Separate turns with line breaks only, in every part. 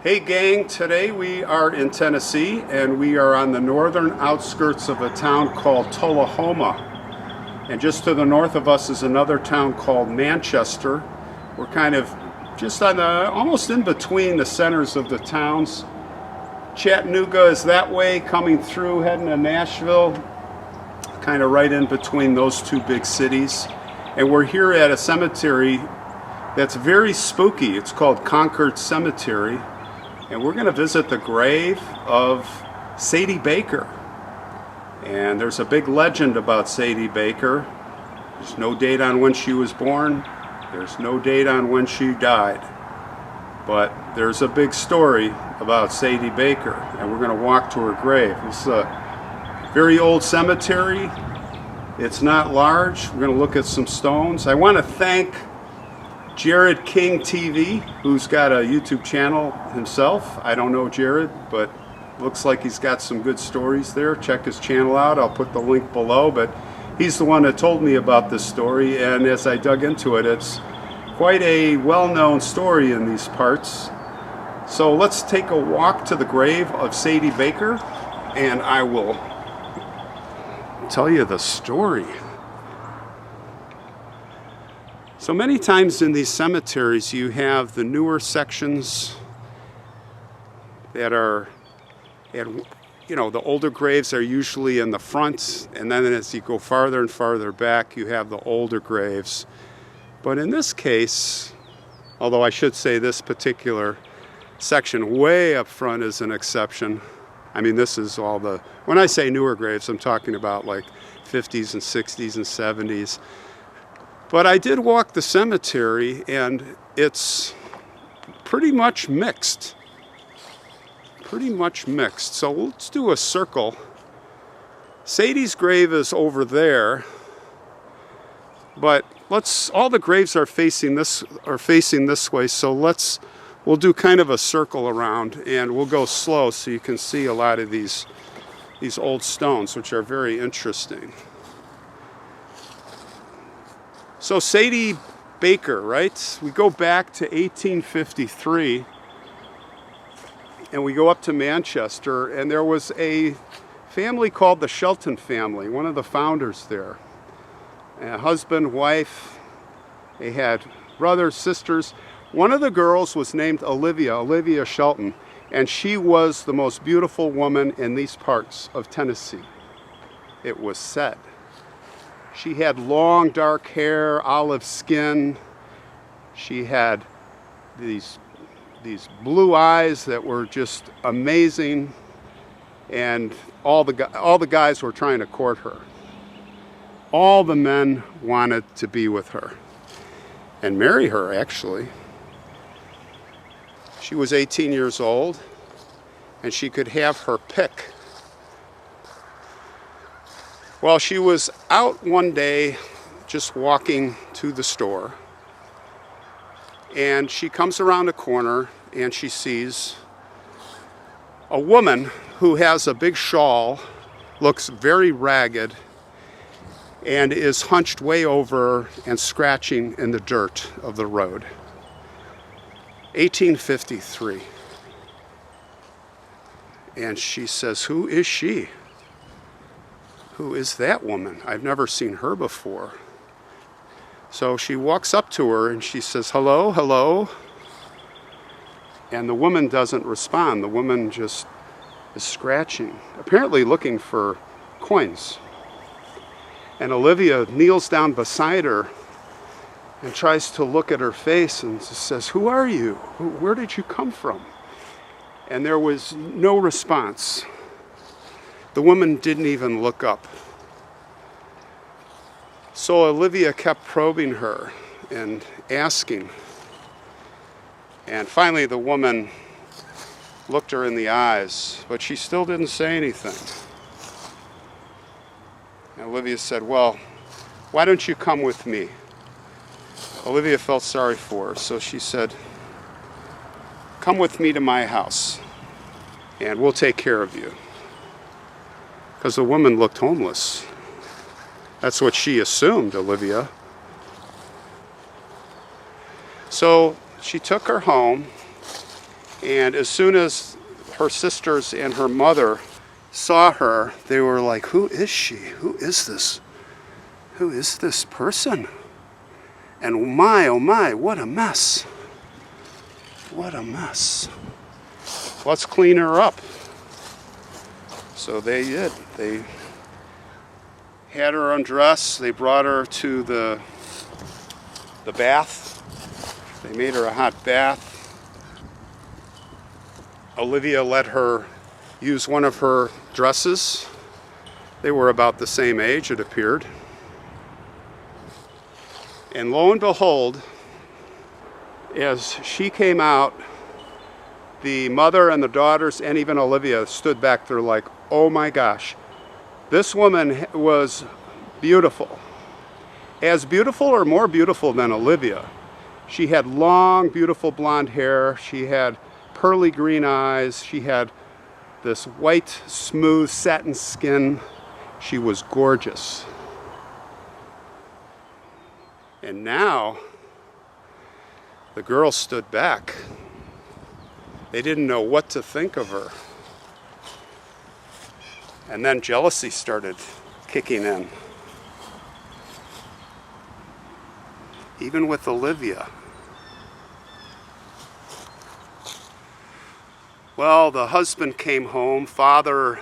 Hey gang, today we are in Tennessee and we are on the northern outskirts of a town called Tullahoma. And just to the north of us is another town called Manchester. We're kind of just on the, almost in between the centers of the towns. Chattanooga is that way, coming through, heading to Nashville, kind of right in between those two big cities. And we're here at a cemetery that's very spooky. It's called Concord Cemetery. And we're going to visit the grave of Sadie Baker. And there's a big legend about Sadie Baker. There's no date on when she was born. There's no date on when she died. But there's a big story about Sadie Baker. And we're going to walk to her grave. This is a very old cemetery. It's not large. We're going to look at some stones. I want to thank Jared King TV, who's got a YouTube channel himself. I don't know Jared, but looks like he's got some good stories there. Check his channel out. I'll put the link below, but he's the one that told me about this story, and as I dug into it, it's quite a well-known story in these parts. So let's take a walk to the grave of Sadie Baker, and I will tell you the story. So many times in these cemeteries you have the newer sections that are, and the older graves are usually in the front, and then as you go farther and farther back you have the older graves. But in this case, although I should say this particular section way up front is an exception. I mean, this is all the, when I say newer graves, I'm talking about like 50s and 60s and 70s. But I did walk the cemetery, and it's pretty much mixed. Pretty much mixed. So let's do a circle. Sadie's grave is over there, but all the graves are facing this way. So we'll do kind of a circle around, and we'll go slow so you can see a lot of these old stones, which are very interesting. So Sadie Baker, right? We go back to 1853 and we go up to Manchester, and there was a family called the Shelton family, one of the founders there. A husband, wife, they had brothers, sisters. One of the girls was named Olivia Shelton, and she was the most beautiful woman in these parts of Tennessee, it was said. She had long dark hair, olive skin. She had these blue eyes that were just amazing, and all the guys were trying to court her. All the men wanted to be with her and marry her, actually. She was 18 years old, and she could have her pick. Well, she was out one day just walking to the store, and she comes around a corner and she sees a woman who has a big shawl, looks very ragged, and is hunched way over and scratching in the dirt of the road. 1853. And she says, "Who is she? Who is that woman? I've never seen her before." So she walks up to her and she says, "Hello, hello." And the woman doesn't respond. The woman just is scratching, apparently looking for coins. And Olivia kneels down beside her and tries to look at her face and says, "Who are you? Where did you come from?" And there was no response. The woman didn't even look up. So Olivia kept probing her and asking. And finally the woman looked her in the eyes, but she still didn't say anything. And Olivia said, "Well, why don't you come with me?" Olivia felt sorry for her, so she said, "Come with me to my house, and we'll take care of you." Because the woman looked homeless. That's what she assumed, Olivia. So she took her home, And as soon as her sisters and her mother saw her, they were like, who is she? Who is this? Who is this person? And oh my, what a mess. What a mess. Let's clean her up. So they did. They had her undressed. They brought her to the bath. They made her a hot bath. Olivia let her use one of her dresses. They were about the same age, it appeared. And lo and behold, as she came out, the mother and the daughters and even Olivia stood back there like, oh my gosh, this woman was beautiful. As beautiful or more beautiful than Olivia. She had long, beautiful blonde hair. She had pearly green eyes. She had this white, smooth satin skin. She was gorgeous. And now, the girls stood back. They didn't know what to think of her. And then jealousy started kicking in. Even with Olivia. Well, the husband came home, father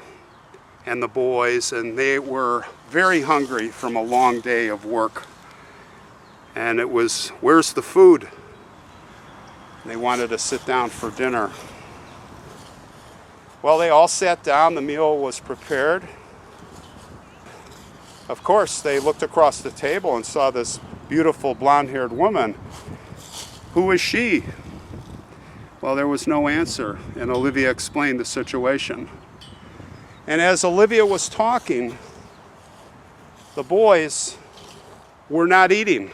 and the boys, and they were very hungry from a long day of work. And it was, where's the food? They wanted to sit down for dinner. Well, they all sat down, the meal was prepared. Of course, they looked across the table and saw this beautiful blonde-haired woman. Who is she? Well, there was no answer, and Olivia explained the situation. And as Olivia was talking, the boys were not eating.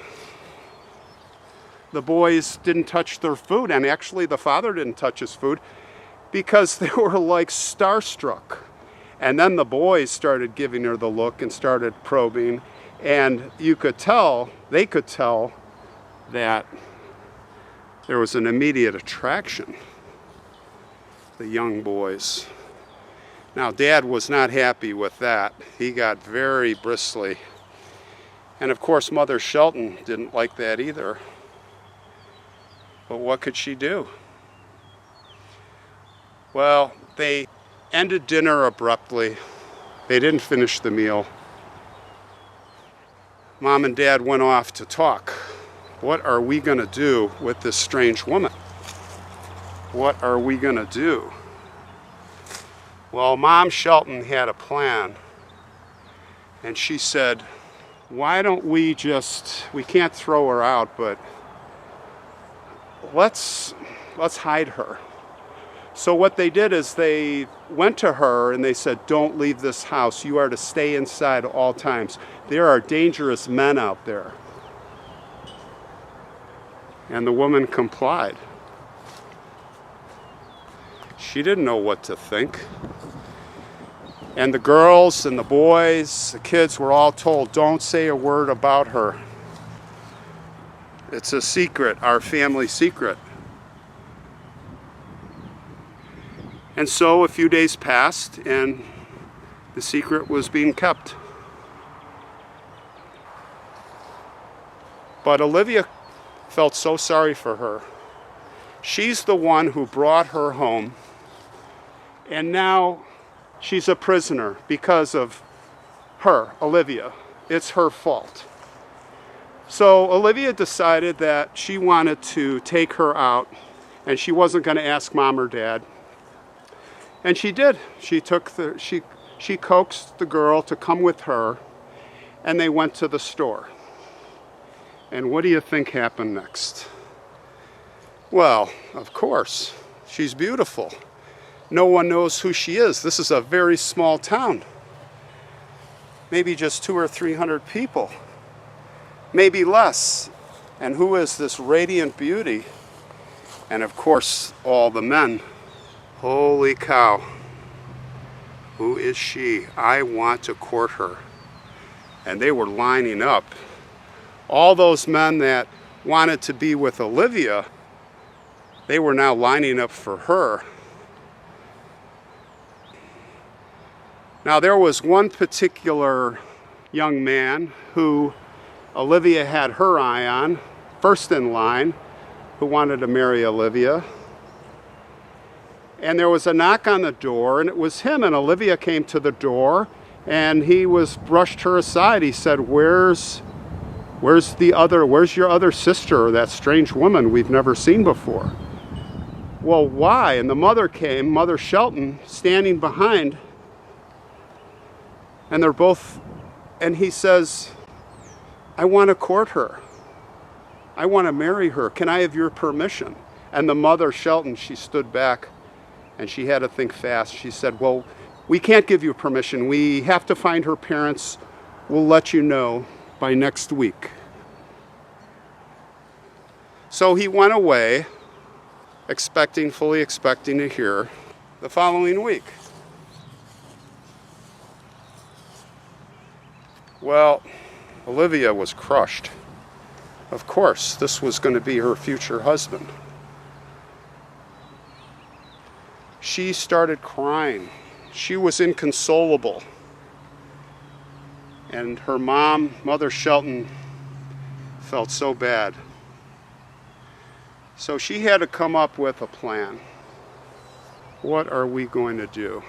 The boys didn't touch their food, and actually the father didn't touch his food because they were like starstruck. And then the boys started giving her the look and started probing, and you could tell, they could tell that there was an immediate attraction, the young boys. Now, Dad was not happy with that. He got very bristly. And of course, Mother Shelton didn't like that either. But what could she do? Well, they ended dinner abruptly. They didn't finish the meal. Mom and Dad went off to talk. What are we going to do with this strange woman? What are we going to do? Well, Mom Shelton had a plan. And she said, why don't we can't throw her out, but let's hide her. So what they did is they went to her and they said, don't leave this house. You are to stay inside at all times. There are dangerous men out there. And the woman complied. She didn't know what to think. And the girls and the boys, the kids were all told, don't say a word about her. It's a secret, our family secret. And so a few days passed and the secret was being kept. But Olivia felt so sorry for her. She's the one who brought her home, and now she's a prisoner because of her, Olivia. It's her fault. So Olivia decided that she wanted to take her out, and she wasn't going to ask Mom or Dad. And she did. She coaxed the girl to come with her, and they went to the store. And what do you think happened next? Well, of course, she's beautiful. No one knows who she is. This is a very small town. Maybe just 200 or 300 people. Maybe less. And who is this radiant beauty? And of course, all the men. Holy cow. Who is she? I want to court her. And they were lining up. All those men that wanted to be with Olivia, They were now lining up for her. Now there was one particular young man who Olivia had her eye on, first in line, who wanted to marry Olivia. And there was a knock on the door, and it was him, and Olivia came to the door, and he brushed her aside. He said, where's your other sister, or that strange woman we've never seen before? Well, why? And the mother came, Mother Shelton, standing behind, and and he says, I want to court her. I want to marry her. Can I have your permission? And the Mother Shelton, she stood back, and she had to think fast. She said, well, we can't give you permission. We have to find her parents. We'll let you know by next week. So he went away, fully expecting to hear the following week. Well, Olivia was crushed. Of course, this was going to be her future husband. She started crying. She was inconsolable. And her mom, Mother Shelton, felt so bad. So she had to come up with a plan. What are we going to do?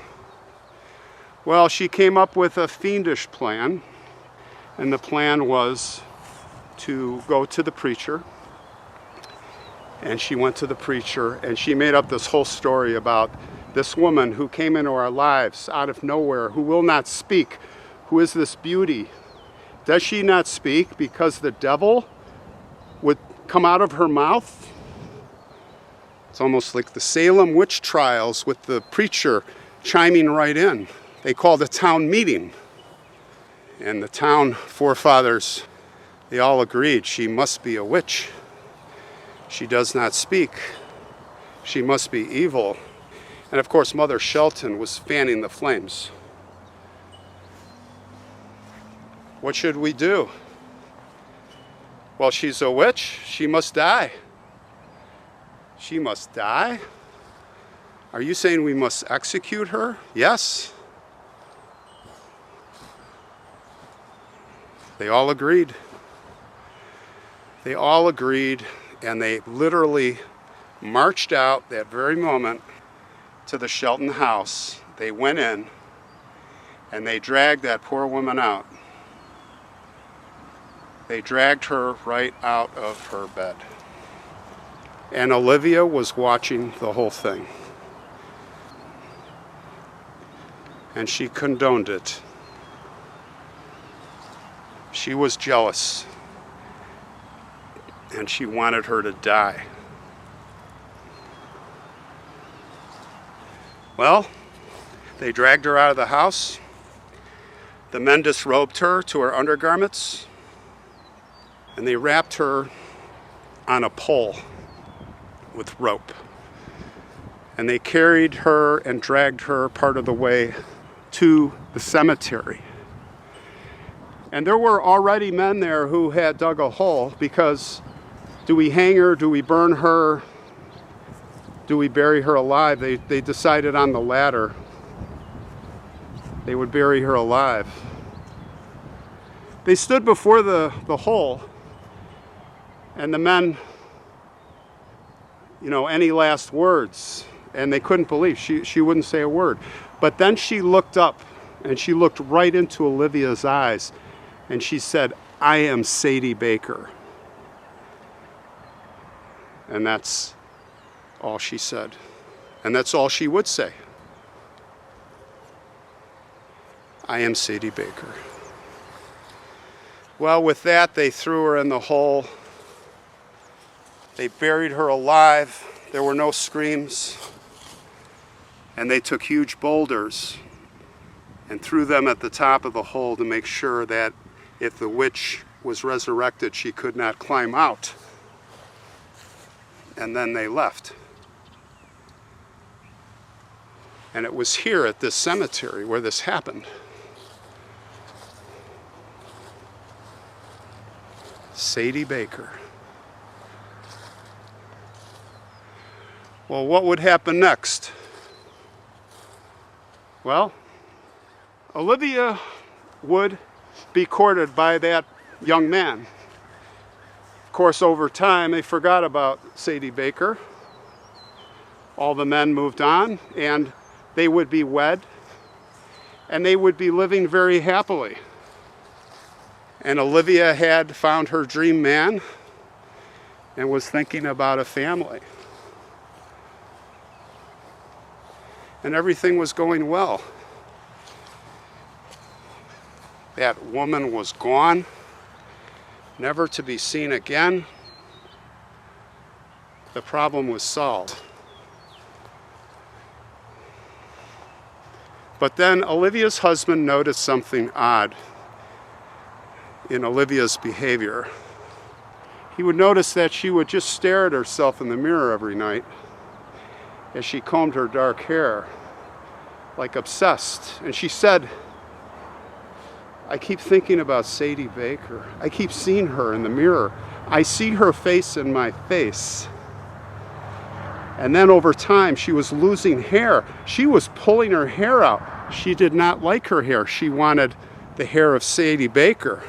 Well, she came up with a fiendish plan. And the plan was to go to the preacher. And she went to the preacher, and she made up this whole story about this woman who came into our lives out of nowhere, who will not speak, who is this beauty. Does she not speak because the devil would come out of her mouth? It's almost like the Salem witch trials with the preacher chiming right in. They called a town meeting. And the town forefathers, they all agreed she must be a witch. She does not speak. She must be evil. And of course, Mother Shelton was fanning the flames. What should we do? Well, she's a witch. She must die. She must die? Are you saying we must execute her? Yes. They all agreed. They all agreed, and they literally marched out that very moment to the Shelton house. They went in, and they dragged that poor woman out. They dragged her right out of her bed. And Olivia was watching the whole thing. And she condoned it. She was jealous, and she wanted her to die. Well, they dragged her out of the house. The men disrobed her to her undergarments, and they wrapped her on a pole with rope. And they carried her and dragged her part of the way to the cemetery. And there were already men there who had dug a hole, because do we hang her? Do we burn her? Do we bury her alive? They decided on the latter. They would bury her alive. They stood before the hole, and the men, any last words? And they couldn't believe. She wouldn't say a word. But then she looked up, and she looked right into Olivia's eyes. And she said, I am Sadie Baker. And that's all she said. And that's all she would say. I am Sadie Baker. Well, with that, they threw her in the hole. They buried her alive. There were no screams. And they took huge boulders and threw them at the top of the hole to make sure that if the witch was resurrected, she could not climb out. And then they left. And it was here at this cemetery where this happened. Sadie Baker. Well, what would happen next? Well, Olivia would be courted by that young man. Of course, over time, they forgot about Sadie Baker. All the men moved on, and they would be wed, and they would be living very happily. And Olivia had found her dream man and was thinking about a family. And everything was going well. That woman was gone, never to be seen again. The problem was solved. But then Olivia's husband noticed something odd in Olivia's behavior. He would notice that she would just stare at herself in the mirror every night as she combed her dark hair, like obsessed. And she said, I keep thinking about Sadie Baker. I keep seeing her in the mirror. I see her face in my face. And then over time, she was losing hair. She was pulling her hair out. She did not like her hair. She wanted the hair of Sadie Baker.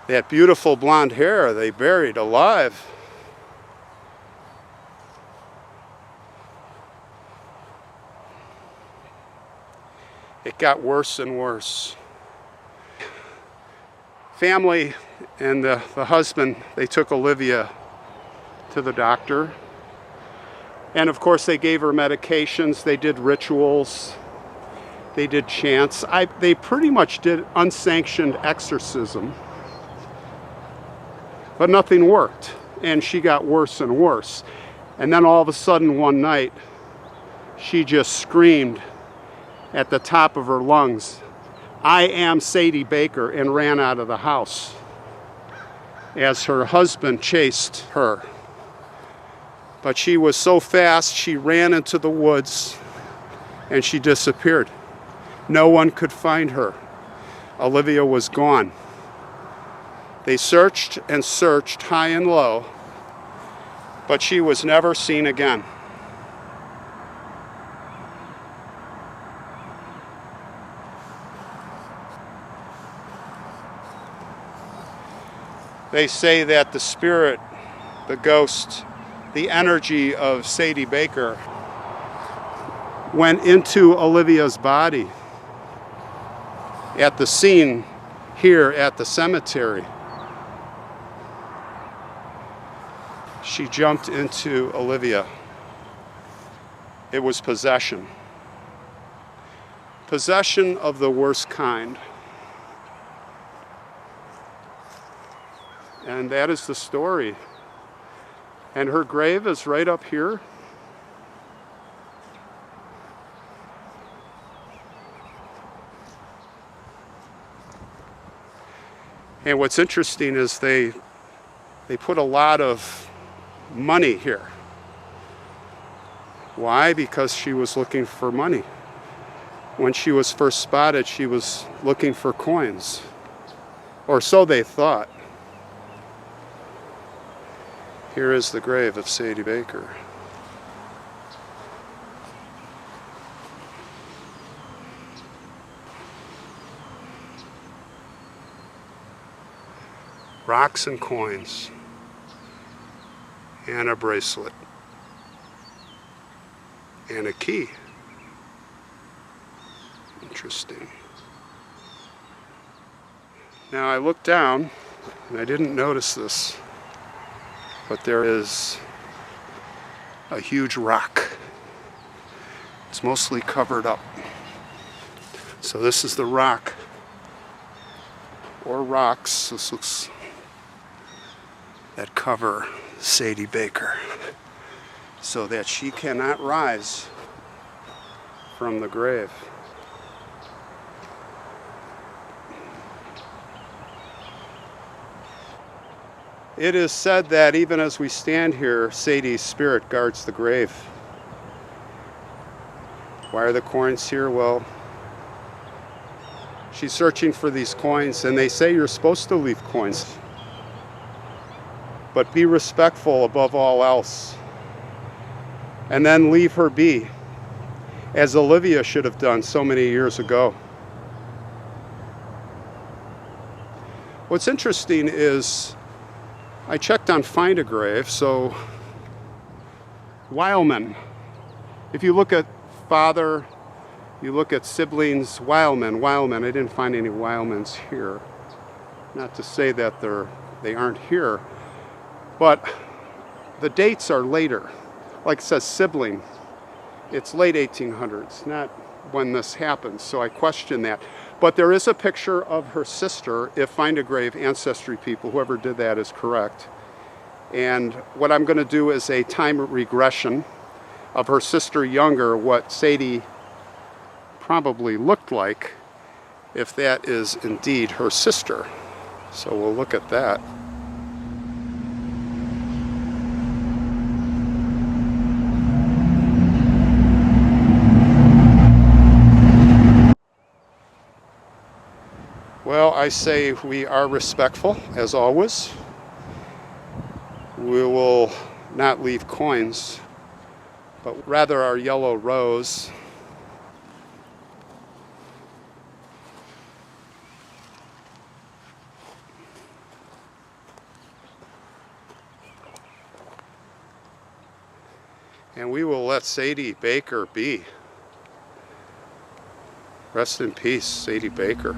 That beautiful blonde hair they buried alive. It got worse and worse. Family and the husband, they took Olivia to the doctor. And of course they gave her medications, they did rituals, they did chants. They pretty much did unsanctioned exorcism. But nothing worked, and she got worse and worse. And then all of a sudden one night, she just screamed at the top of her lungs, I am Sadie Baker, and ran out of the house as her husband chased her. But she was so fast, she ran into the woods and she disappeared. No one could find her. Olivia was gone. They searched and searched high and low, but she was never seen again. They say that the spirit, the ghost, the energy of Sadie Baker went into Olivia's body at the scene here at the cemetery. She jumped into Olivia. It was possession. Possession of the worst kind. And that is the story. And her grave is right up here. And what's interesting is they put a lot of money here. Why? Because she was looking for money. When she was first spotted, she was looking for coins. Or so they thought. Here is the grave of Sadie Baker. Rocks and coins. And a bracelet. And a key. Interesting. Now I looked down and I didn't notice this. But there is a huge rock. It's mostly covered up. So this is the rock, or rocks, this looks, that cover Sadie Baker, so that she cannot rise from the grave. It is said that even as we stand here, Sadie's spirit guards the grave. Why are the coins here? Well, she's searching for these coins, and they say you're supposed to leave coins. But be respectful above all else. and then leave her be, as Olivia should have done so many years ago. What's interesting is I checked on Find a Grave, so Wileman. If you look at father, you look at siblings, Wileman. I didn't find any Wilemans here. Not to say that they aren't here, but the dates are later. Like it says sibling, it's late 1800s, not when this happens, so I question that. But there is a picture of her sister, if Find a Grave ancestry people, whoever did that is correct. And what I'm going to do is a time regression of her sister younger, what Sadie probably looked like, if that is indeed her sister. So we'll look at that. Well, I say we are respectful, as always. We will not leave coins, but rather our yellow rose. And we will let Sadie Baker be. Rest in peace, Sadie Baker.